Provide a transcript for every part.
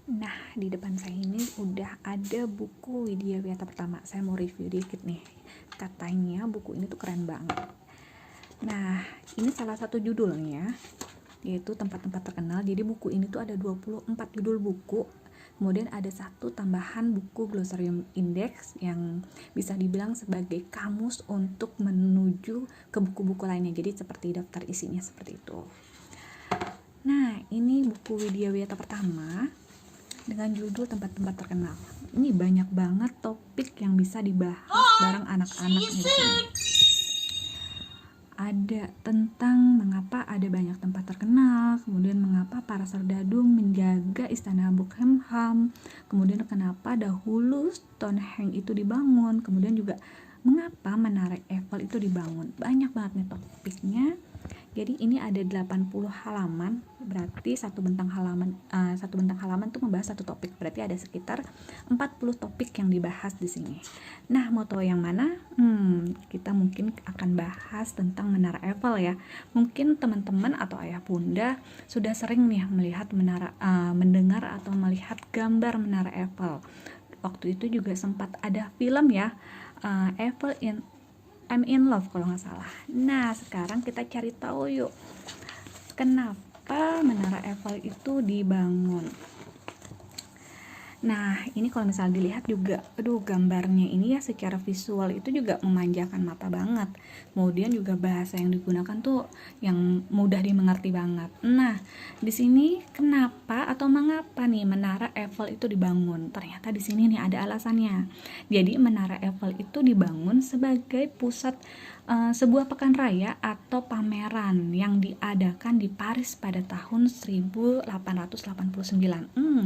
Nah, di depan saya ini udah ada buku Widya Wiyata pertama. Saya mau review dikit nih. Katanya buku ini tuh keren banget. Nah, ini salah satu judulnya, yaitu tempat-tempat terkenal. Jadi buku ini tuh ada 24 judul buku. Kemudian ada satu tambahan buku Glossarium Index yang bisa dibilang sebagai kamus untuk menuju ke buku-buku lainnya. Jadi seperti daftar isinya seperti itu. Nah, ini buku Widya Wiyata pertama dengan judul tempat-tempat terkenal. Ini banyak banget topik yang bisa dibahas bareng anak-anak di sini. Ada tentang mengapa ada banyak tempat terkenal, kemudian mengapa para serdadu menjaga istana Buckingham, kemudian kenapa dahulu Stonehenge itu dibangun, kemudian juga mengapa menara Eiffel itu dibangun. Banyak banget nih topiknya. Jadi ini ada 80 halaman, berarti satu bentang halaman tuh membahas satu topik. Berarti ada sekitar 40 topik yang dibahas di sini. Nah, mau tahu yang mana? Kita mungkin akan bahas tentang Menara Eiffel ya. Mungkin teman-teman atau ayah bunda sudah sering nih melihat mendengar atau melihat gambar Menara Eiffel. Waktu itu juga sempat ada film ya, I'm in Love kalau nggak salah. Nah, sekarang kita cari tahu yuk, kenapa Menara Eiffel itu dibangun. Nah, ini kalau misalnya dilihat juga, gambarnya ini ya secara visual itu juga memanjakan mata banget. Kemudian juga bahasa yang digunakan tuh yang mudah dimengerti banget. Nah, di sini kenapa atau mengapa nih Menara Eiffel itu dibangun? Ternyata di sini nih ada alasannya. Jadi Menara Eiffel itu dibangun sebagai pusat sebuah pekan raya atau pameran yang diadakan di Paris pada tahun 1889.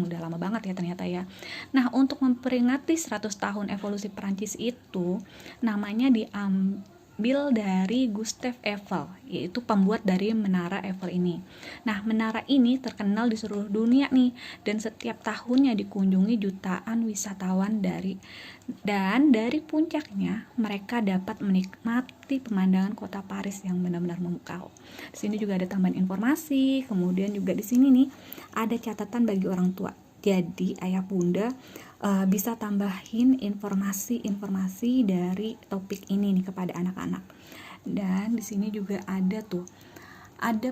Udah lama banget ya ternyata ya. Nah, untuk memperingati 100 tahun evolusi Perancis itu, namanya diambil dari Gustave Eiffel, yaitu pembuat dari Menara Eiffel ini. Nah, menara ini terkenal di seluruh dunia nih, dan setiap tahunnya dikunjungi jutaan wisatawan dari puncaknya mereka dapat menikmati pemandangan kota Paris yang benar-benar memukau. Di sini juga ada tambahan informasi, kemudian juga di sini nih ada catatan bagi orang tua. Jadi ayah bunda bisa tambahin informasi dari topik ini nih kepada anak-anak. Dan di sini juga ada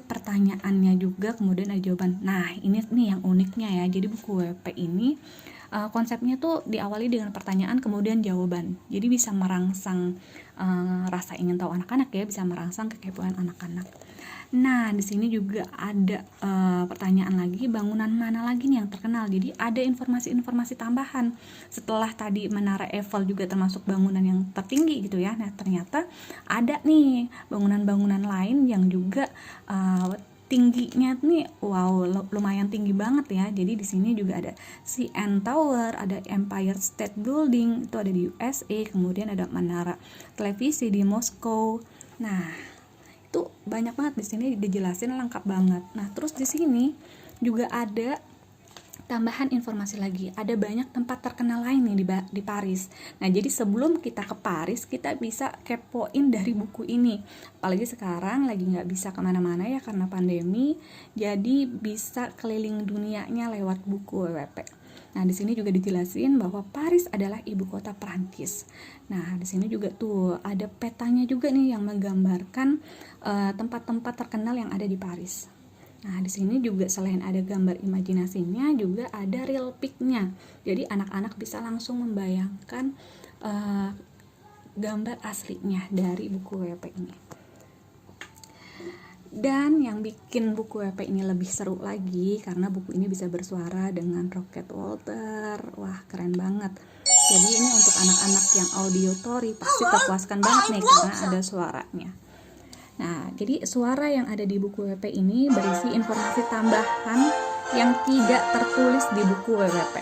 pertanyaannya juga, kemudian ada jawaban. Nah, ini nih yang uniknya ya. Jadi buku WP ini konsepnya tuh diawali dengan pertanyaan kemudian jawaban. Jadi bisa merangsang rasa ingin tahu anak-anak ya, bisa merangsang kekepoan anak-anak. Nah, di sini juga ada pertanyaan lagi, bangunan mana lagi nih yang terkenal. Jadi ada informasi-informasi tambahan. Setelah tadi Menara Eiffel juga termasuk bangunan yang tertinggi gitu ya. Nah, ternyata ada nih bangunan-bangunan lain yang juga tingginya nih lumayan tinggi banget ya. Jadi di sini juga ada CN Tower, ada Empire State Building itu ada di USA, kemudian ada menara televisi di Moskow. Nah, itu banyak banget di sini dijelasin lengkap banget. Nah, terus di sini juga ada tambahan informasi lagi, ada banyak tempat terkenal lain nih di Paris. Nah, jadi sebelum kita ke Paris, kita bisa kepoin dari buku ini. Apalagi sekarang lagi nggak bisa kemana-mana ya karena pandemi, jadi bisa keliling dunianya lewat buku WWP. Nah, di sini juga dijelasin bahwa Paris adalah ibu kota Prancis. Nah, di sini juga tuh ada petanya juga nih yang menggambarkan tempat-tempat terkenal yang ada di Paris. Nah, di sini juga selain ada gambar imajinasinya, juga ada real pic-nya. Jadi anak-anak bisa langsung membayangkan gambar aslinya dari buku WP ini. Dan yang bikin buku WP ini lebih seru lagi karena buku ini bisa bersuara dengan Rocket Walter. Wah, keren banget. Jadi ini untuk anak-anak yang auditory pasti terpuaskan banget nih karena ada suaranya. Nah, jadi suara yang ada di buku WP ini berisi informasi tambahan yang tidak tertulis di buku WWP.